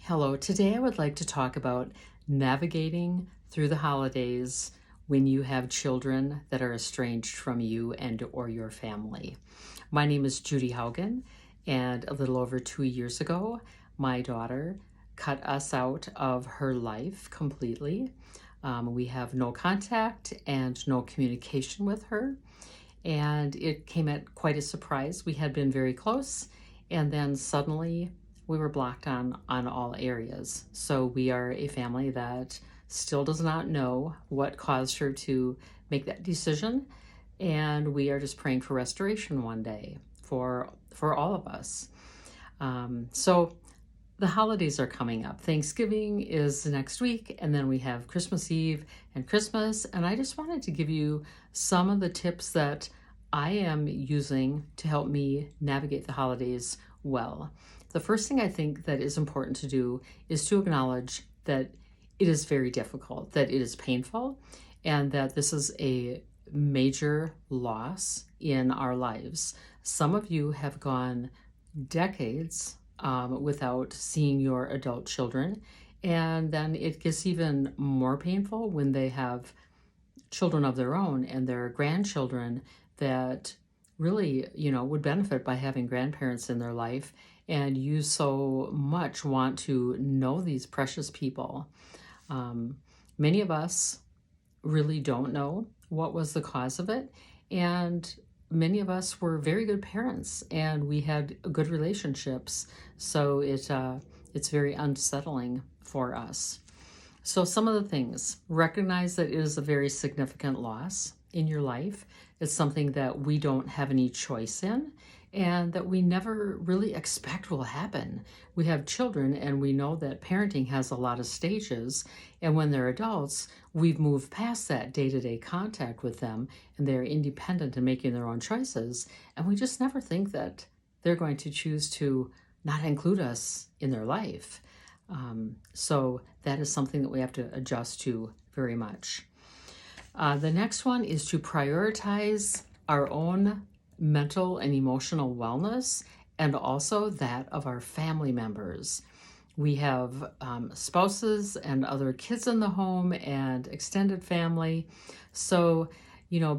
Hello, today I would like to talk about navigating through the holidays when you have children that are estranged from you and or your family. My name is Judy Haugen, and a little over 2 years ago, my daughter cut us out of her life completely. We have no contact and no communication with her, and it came at quite a surprise. We had been very close, and then suddenly we were blocked on all areas. So we are a family that still does not know what caused her to make that decision, and we are just praying for restoration one day for all of us. So the holidays are coming up. Thanksgiving is next week, and then we have Christmas Eve and Christmas. And I just wanted to give you some of the tips that I am using to help me navigate the holidays well. The first thing I think that is important to do is to acknowledge that it is very difficult, that it is painful, and that this is a major loss in our lives. Some of you have gone decades without seeing your adult children. And then it gets even more painful when they have children of their own and their grandchildren that really, would benefit by having grandparents in their life. And you so much want to know these precious people. Many of us really don't know what was the cause of it. And many of us were very good parents and we had good relationships. So it's very unsettling for us. So some of the things, recognize that it is a very significant loss in your life. It's something that we don't have any choice in and that we never really expect will happen. We have children and we know that parenting has a lot of stages, and when they're adults, we've moved past that day-to-day contact with them and they're independent and making their own choices, and we just never think that they're going to choose to not include us in their life. So that is something that we have to adjust to very much. The next one is to prioritize our own mental and emotional wellness and also that of our family members. We have spouses and other kids in the home and extended family. So,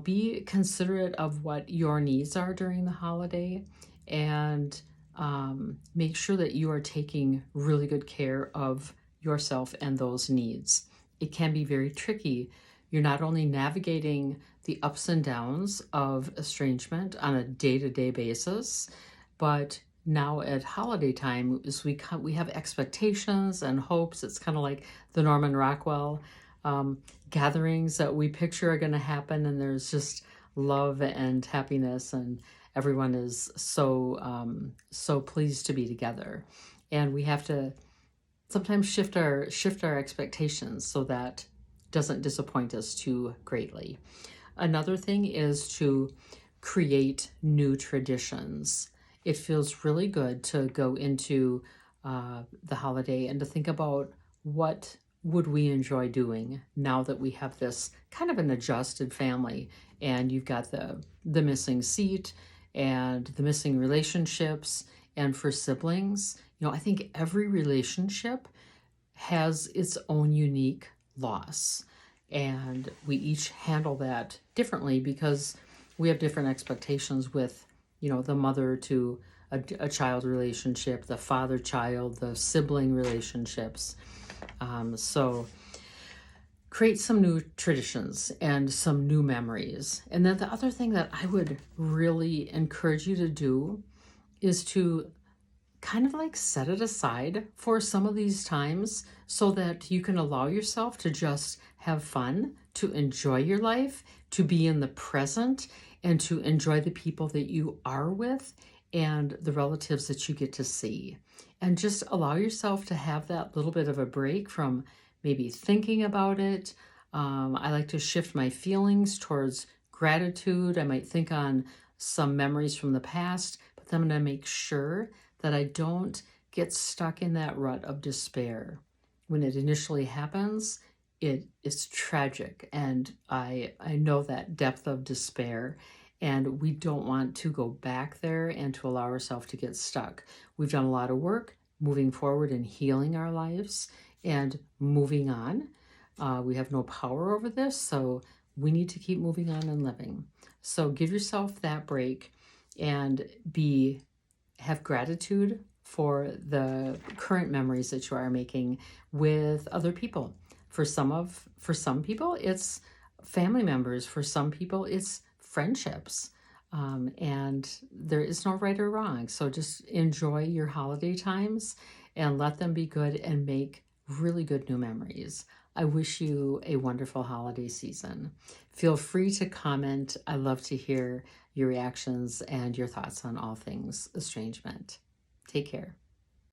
be considerate of what your needs are during the holiday and make sure that you are taking really good care of yourself and those needs. It can be very tricky. You're not only navigating the ups and downs of estrangement on a day-to-day basis, but now at holiday time, as we have expectations and hopes. It's kind of like the Norman Rockwell gatherings that we picture are going to happen, and there's just love and happiness, and everyone is so pleased to be together. And we have to sometimes shift our expectations so that doesn't disappoint us too greatly. Another thing is to create new traditions. It feels really good to go into the holiday and to think about what would we enjoy doing now that we have this kind of an adjusted family, and you've got the missing seat and the missing relationships. And for siblings, I think every relationship has its own unique loss, and we each handle that differently because we have different expectations with the mother to a child relationship, the father-child, the sibling relationships. So create some new traditions and some new memories. And then the other thing that I would really encourage you to do is to kind of like set it aside for some of these times so that you can allow yourself to just have fun, to enjoy your life, to be in the present, and to enjoy the people that you are with and the relatives that you get to see. And just allow yourself to have that little bit of a break from maybe thinking about it. I like to shift my feelings towards gratitude. I might think on some memories from the past, but then I'm going to make sure that I don't get stuck in that rut of despair. When it initially happens, it is tragic, and I know that depth of despair, and we don't want to go back there and to allow ourselves to get stuck. We've done a lot of work moving forward and healing our lives and moving on. We have no power over this, so we need to keep moving on and living. So give yourself that break and have gratitude for the current memories that you are making with other people. For some people, it's family members. For some people, it's friendships. And there is no right or wrong. So just enjoy your holiday times and let them be good and make really good new memories. I wish you a wonderful holiday season. Feel free to comment. I love to hear your reactions and your thoughts on all things estrangement. Take care.